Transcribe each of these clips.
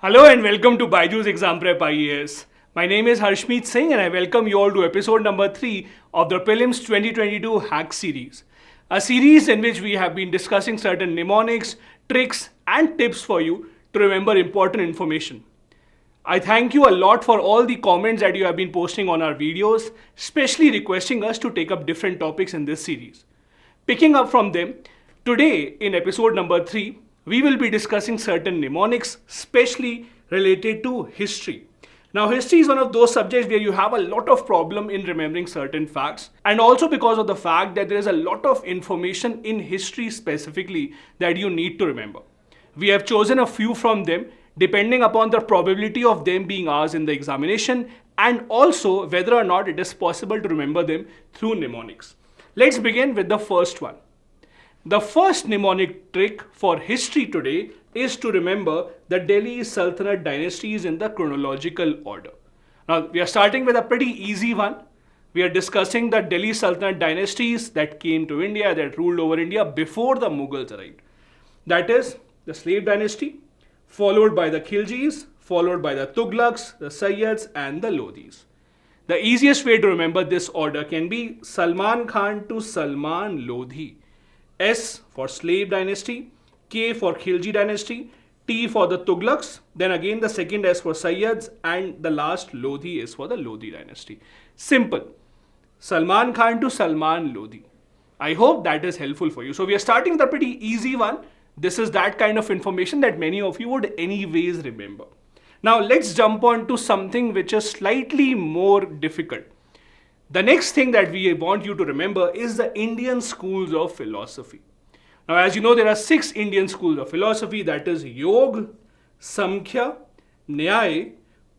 Hello and welcome to BYJU'S Exam Prep IAS. My name is Harshmeet Singh and I welcome you all to episode number 3 of the Prelims 2022 Hack series. A series in which we have been discussing certain mnemonics, tricks and tips for you to remember important information. I thank you a lot for all the comments that you have been posting on our videos, especially requesting us to take up different topics in this series. Picking up from them, today in episode number 3, we will be discussing certain mnemonics, especially related to history. Now, history is one of those subjects where you have a lot of problem in remembering certain facts, and also because of the fact that there is a lot of information in history specifically that you need to remember. We have chosen a few from them depending upon the probability of them being asked in the examination and also whether or not it is possible to remember them through mnemonics. Let's begin with the first one. The first mnemonic trick for history today is to remember the Delhi Sultanate dynasties in the chronological order. Now, we are starting with a pretty easy one. We are discussing the Delhi Sultanate dynasties that came to India, that ruled over India before the Mughals arrived. That is the slave dynasty, followed by the Khiljis, followed by the Tughlaqs, the Sayyids and the Lodhis. The easiest way to remember this order can be Salman Khan to Salman Lodhi. S for slave dynasty, K for Khilji dynasty, T for the Tughlaqs, then again the second S for Sayyids and the last Lodhi is for the Lodhi dynasty. Simple. Salman Khan to Salman Lodhi. I hope that is helpful for you. So we are starting with a pretty easy one. This is that kind of information that many of you would anyways remember. Now let's jump on to something which is slightly more difficult. The next thing that we want you to remember is the Indian schools of philosophy. Now, as you know, there are 6 Indian schools of philosophy, that is Yoga, Samkhya, Nyaya,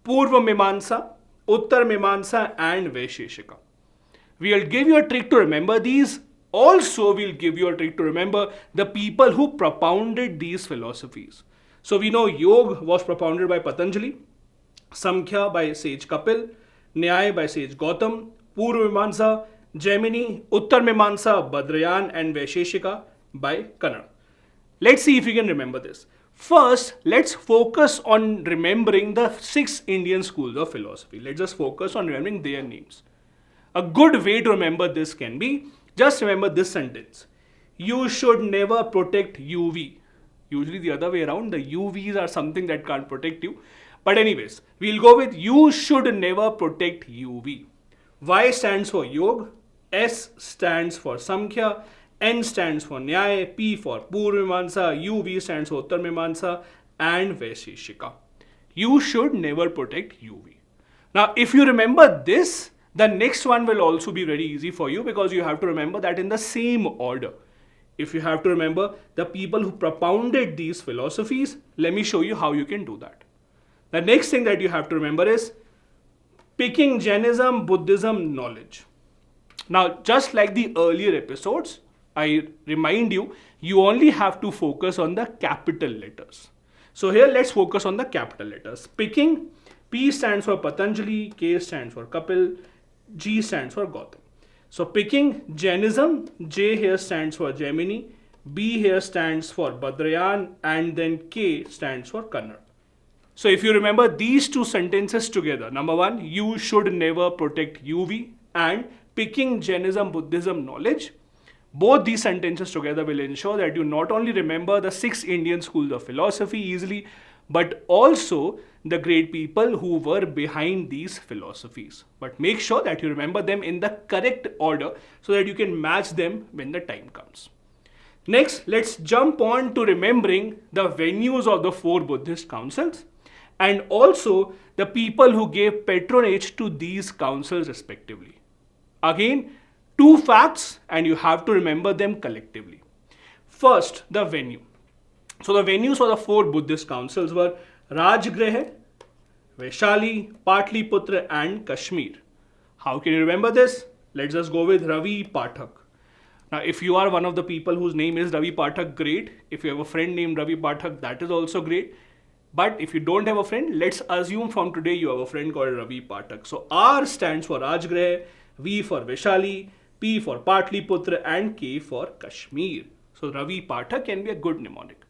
Purva Mimamsa, Uttar Mimamsa and Vaisheshika. We'll give you a trick to remember these. Also, we'll give you a trick to remember the people who propounded these philosophies. So we know Yoga was propounded by Patanjali, Samkhya by sage Kapil, Nyaya by sage Gautam, Purva Mimamsa, Jaimini, Uttar Mimamsa, Badrayan and Vaisheshika by Kannada. Let's see if you can remember this. First, let's focus on remembering the 6 Indian schools of philosophy. Let's just focus on remembering their names. A good way to remember this can be, just remember this sentence. You should never protect UV. Usually the other way around, the UVs are something that can't protect you. But anyways, we'll go with you should never protect UV. Y stands for Yoga, S stands for Samkhya, N stands for Nyaya, P for Purva Mimamsa, UV stands for Uttar Mimamsa and Vaisheshika. You should never protect UV. Now, if you remember this, the next one will also be very easy for you because you have to remember that in the same order. If you have to remember the people who propounded these philosophies, let me show you how you can do that. The next thing that you have to remember is picking Jainism, Buddhism knowledge. Now, just like the earlier episodes, I remind you, you only have to focus on the capital letters. So here, let's focus on the capital letters. Picking, P stands for Patanjali, K stands for Kapil, G stands for Gautam. So picking Jainism, J here stands for Jaimini, B here stands for Badrayan and then K stands for Kannada. So if you remember these two sentences together, number 1, you should never protect UV and picking Jainism, Buddhism knowledge, both these sentences together will ensure that you not only remember the 6 Indian schools of philosophy easily, but also the great people who were behind these philosophies. But make sure that you remember them in the correct order so that you can match them when the time comes. Next, let's jump on to remembering the venues of the 4 Buddhist councils and also the people who gave patronage to these councils respectively. Again, 2 facts and you have to remember them collectively. First, the venue. So the venues for the 4 Buddhist councils were Rajgrih, Vaishali, Patliputra and Kashmir. How can you remember this? Let's just go with Ravi Pathak. Now, if you are one of the people whose name is Ravi Pathak, great. If you have a friend named Ravi Pathak, that is also great. But if you don't have a friend, let's assume from today you have a friend called Ravi Pathak. So R stands for Rajgrih, V for Vaishali, P for Patliputra and K for Kashmir. So Ravi Pathak can be a good mnemonic.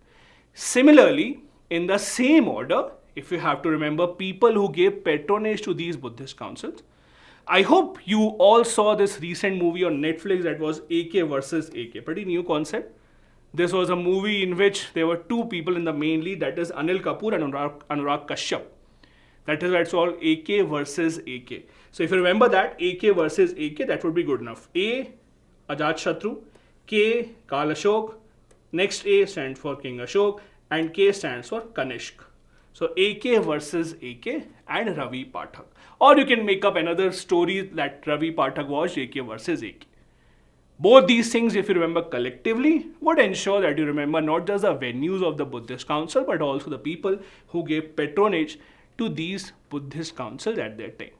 Similarly, in the same order, if you have to remember people who gave patronage to these Buddhist councils. I hope you all saw this recent movie on Netflix that was AK versus AK. Pretty new concept. This was a movie in which there were two people in the main lead, that is Anil Kapoor and Anurag Kashyap. That is why it's all AK versus AK. So if you remember that, AK versus AK, that would be good enough. A, Ajatshatru, K, Kal Ashok, next A stands for King Ashok, and K stands for Kanishk. So AK versus AK and Ravi Pathak. Or you can make up another story that Ravi Pathak was AK versus AK. Both these things, if you remember collectively, would ensure that you remember not just the venues of the Buddhist council, but also the people who gave patronage to these Buddhist councils at their time.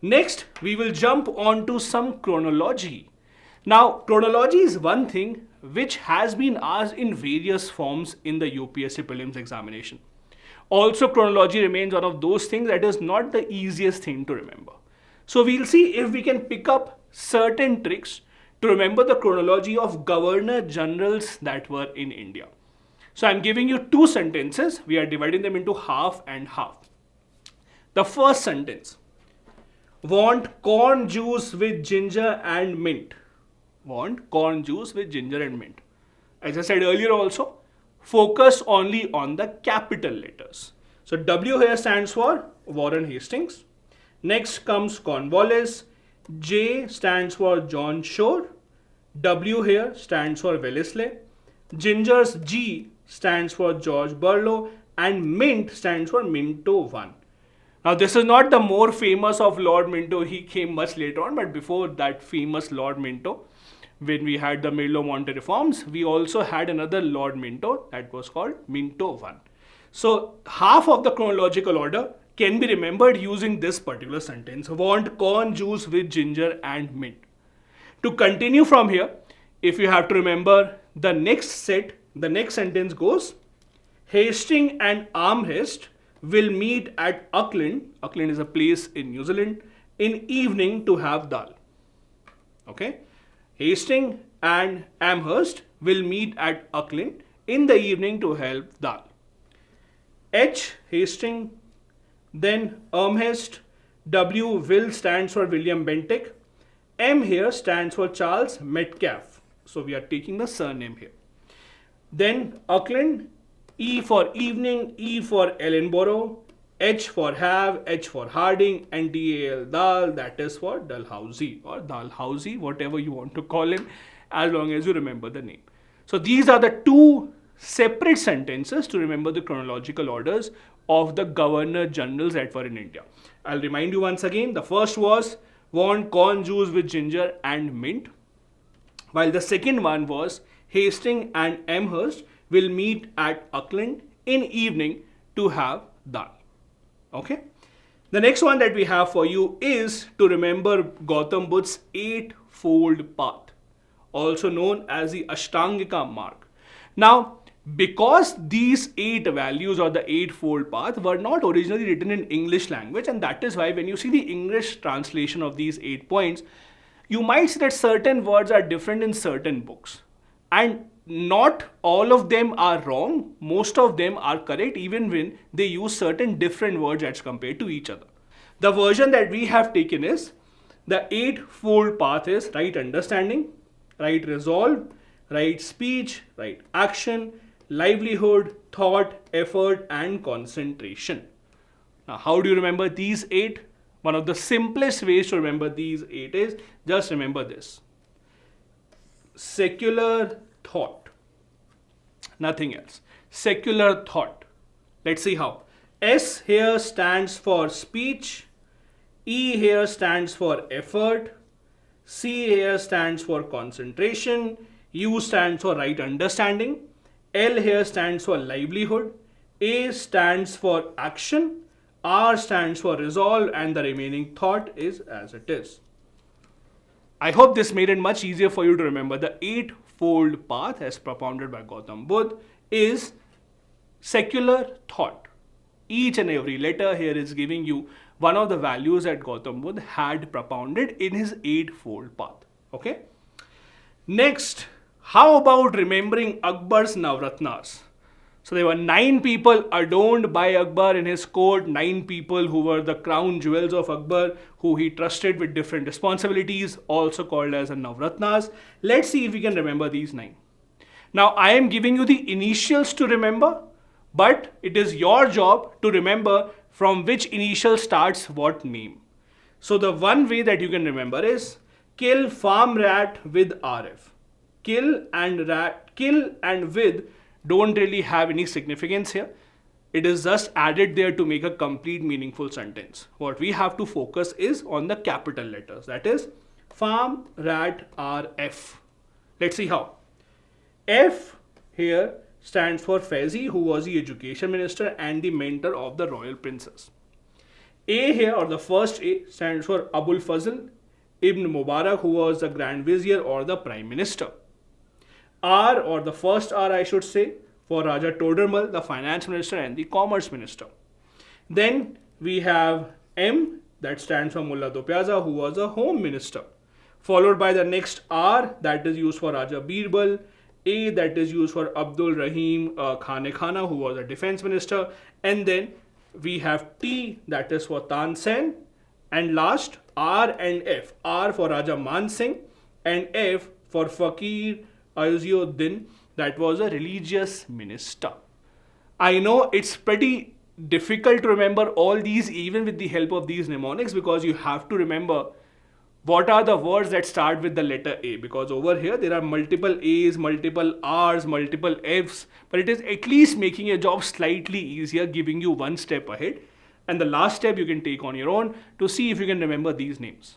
Next, we will jump on to some chronology. Now, chronology is one thing which has been asked in various forms in the UPSC Prelims examination. Also, chronology remains one of those things that is not the easiest thing to remember. So we'll see if we can pick up certain tricks to remember the chronology of governor generals that were in India. So I'm giving you two sentences. We are dividing them into half and half. The first sentence. Want corn juice with ginger and mint. Want corn juice with ginger and mint. As I said earlier also, focus only on the capital letters. So W here stands for Warren Hastings. Next comes Cornwallis. J stands for John Shore. W here stands for Wellesley. Ginger's G stands for George Burlow. And Mint stands for Minto I. Now this is not the more famous of Lord Minto. He came much later on, but before that famous Lord Minto, when we had the Merleau-Montague reforms, we also had another Lord Minto that was called Minto I. So half of the chronological order can be remembered using this particular sentence. Want corn juice with ginger and mint. To continue from here, if you have to remember the next set, the next sentence goes, Hastings and Amherst will meet at Auckland. Auckland is a place in New Zealand, in evening to have dal. Okay. Hastings and Amherst will meet at Auckland in the evening to help dal. H, Hastings, then Amherst. W, Will stands for William Bentinck. M here stands for Charles Metcalfe. So we are taking the surname here. Then Auckland, E for evening, E for Ellenborough, H for have, H for Harding, and DAL Dal, that is for Dalhousie or Dalhousie, whatever you want to call him, as long as you remember the name. So these are the two separate sentences to remember the chronological orders of the governor generals that were in India. I'll remind you once again, the first was want corn juice with ginger and mint, while the second one was Hastings and Amherst will meet at Auckland in evening to have dal. Okay. The next one that we have for you is to remember Gautam Buddha's eightfold path, also known as the Ashtangika mark. Now, because these 8 values or the eightfold path were not originally written in English language, and that is why when you see the English translation of these 8 points, you might see that certain words are different in certain books. And not all of them are wrong, most of them are correct even when they use certain different words as compared to each other. The version that we have taken is the eightfold path is right understanding, right resolve, right speech, right action, livelihood, thought, effort, and concentration. Now, how do you remember these 8? One of the simplest ways to remember these 8 is just remember this. Secular thought. Nothing else. Secular thought. Let's see how. S here stands for speech. E here stands for effort. C here stands for concentration. U stands for right understanding. L here stands for livelihood. A stands for action. R stands for resolve, and the remaining thought is as it is. I hope this made it much easier for you to remember. The eightfold path as propounded by Gautam Buddha is secular thought. Each and every letter here is giving you one of the values that Gautam Buddha had propounded in his eightfold path. Okay. Next, how about remembering Akbar's Navratnas? So there were 9 people adorned by Akbar in his court, 9 people who were the crown jewels of Akbar, who he trusted with different responsibilities, also called as a Navratnas. Let's see if we can remember these 9. Now I am giving you the initials to remember, but it is your job to remember from which initial starts what name. So the one way that you can remember is kill farm rat with RF. Kill and with don't really have any significance here. It is just added there to make a complete meaningful sentence. What we have to focus is on the capital letters. That is farm rat RF. Let's see how. F here stands for Faizi, who was the education minister and the mentor of the royal princess. A here, or the first A, stands for Abul Fazl Ibn Mubarak, who was the Grand Vizier or the Prime Minister. R, or the first R I should say, for Raja Todermal, the Finance Minister and the Commerce Minister. Then we have M, that stands for Mullah Dopyaza, who was a Home Minister. Followed by the next R, that is used for Raja Birbal. A, that is used for Abdul Rahim Khane Khana, who was a Defense Minister. And then we have T, that is for Tansen. And last, R and F. R for Raja Man Singh and F for Fakir Ayuzuddin, that was a religious minister. I know it's pretty difficult to remember all these even with the help of these mnemonics, because you have to remember what are the words that start with the letter A, because over here there are multiple A's, multiple R's, multiple F's, but it is at least making your job slightly easier, giving you one step ahead. And the last step you can take on your own to see if you can remember these names.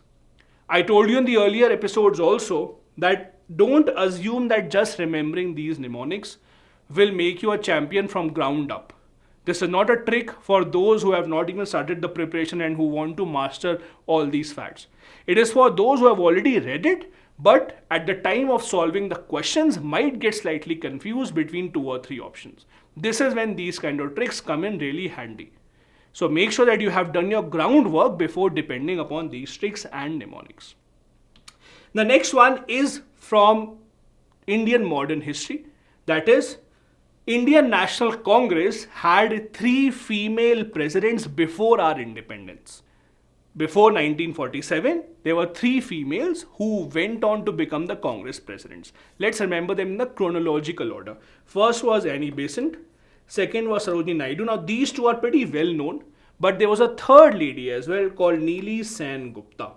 I told you in the earlier episodes also that don't assume that just remembering these mnemonics will make you a champion from ground up. This is not a trick for those who have not even started the preparation and who want to master all these facts. It is for those who have already read it, but at the time of solving the questions might get slightly confused between 2 or 3 options. This is when these kind of tricks come in really handy. So make sure that you have done your groundwork before depending upon these tricks and mnemonics. The next one is from Indian modern history. That is, Indian National Congress had 3 female presidents before our independence. Before 1947, there were 3 females who went on to become the Congress presidents. Let's remember them in the chronological order. First was Annie Besant. Second was Sarojini Naidu. Now these 2 are pretty well known, but there was a third lady as well called Neeli Sen Gupta.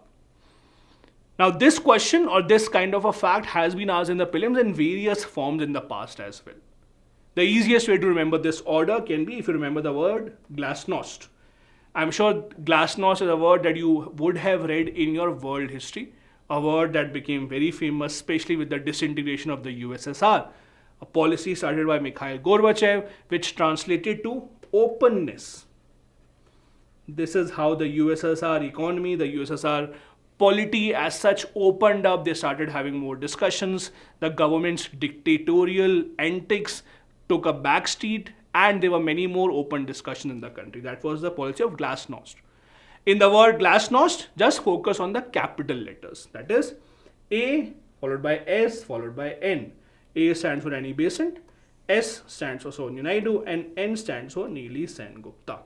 Now this question or this kind of a fact has been asked in the prelims in various forms in the past as well. The easiest way to remember this order can be if you remember the word glasnost. I'm sure glasnost is a word that you would have read in your world history, a word that became very famous especially with the disintegration of the USSR, a policy started by Mikhail Gorbachev which translated to openness. This is how the USSR economy, the USSR polity as such opened up. They started having more discussions. The government's dictatorial antics took a backseat and there were many more open discussions in the country. That was the policy of glasnost. In the word glasnost, just focus on the capital letters. That is A followed by S followed by N. A stands for Annie Besant, S stands for Sarojini Naidu and N stands for Neeli Sen Gupta.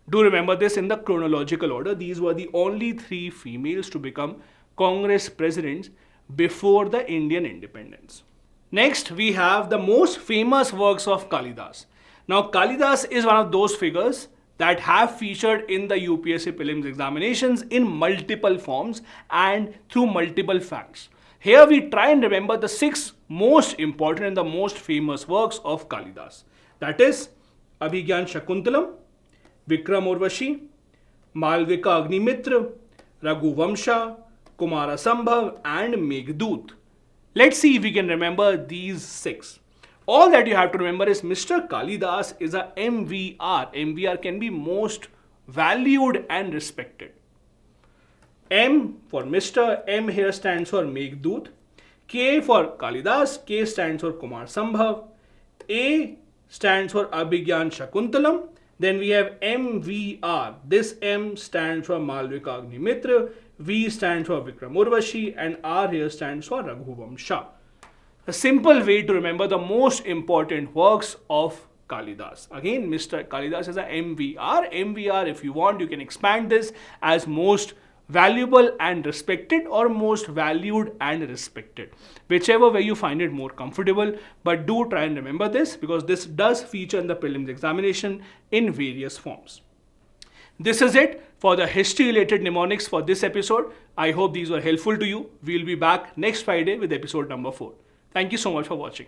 Do remember this in the chronological order. These were the only 3 females to become Congress presidents before the Indian independence. Next, we have the most famous works of Kalidas. Now, Kalidas is one of those figures that have featured in the UPSC Prelims examinations in multiple forms and through multiple facts. Here we try and remember the 6 most important and the most famous works of Kalidas. That is Abhigyan Shakuntalam, Vikram Urvashi, Malvika Agnimitra, Raghuvamsha, Kumara Sambhav and Meghdut. Let's see if we can remember these 6. All that you have to remember is Mr. Kalidas is a MVR. MVR can be most valued and respected. M for Mr. M here stands for Meghdut. K for Kalidas. K stands for Kumar Sambhav. A stands for Abhigyan Shakuntalam. Then we have MVR. This M stands for Malvika Agnimitra. V stands for Vikram Urvashi and R here stands for Raghuvamsha. A simple way to remember the most important works of Kalidas. Again, Mr. Kalidas is a MVR. MVR, if you want, you can expand this as most valuable and respected or most valued and respected, whichever way you find it more comfortable. But do try and remember this, because this does feature in the prelims examination in various forms. This is it for the history related mnemonics for this episode. I hope these were helpful to you. We'll be back next Friday with episode number 4. Thank you so much for watching.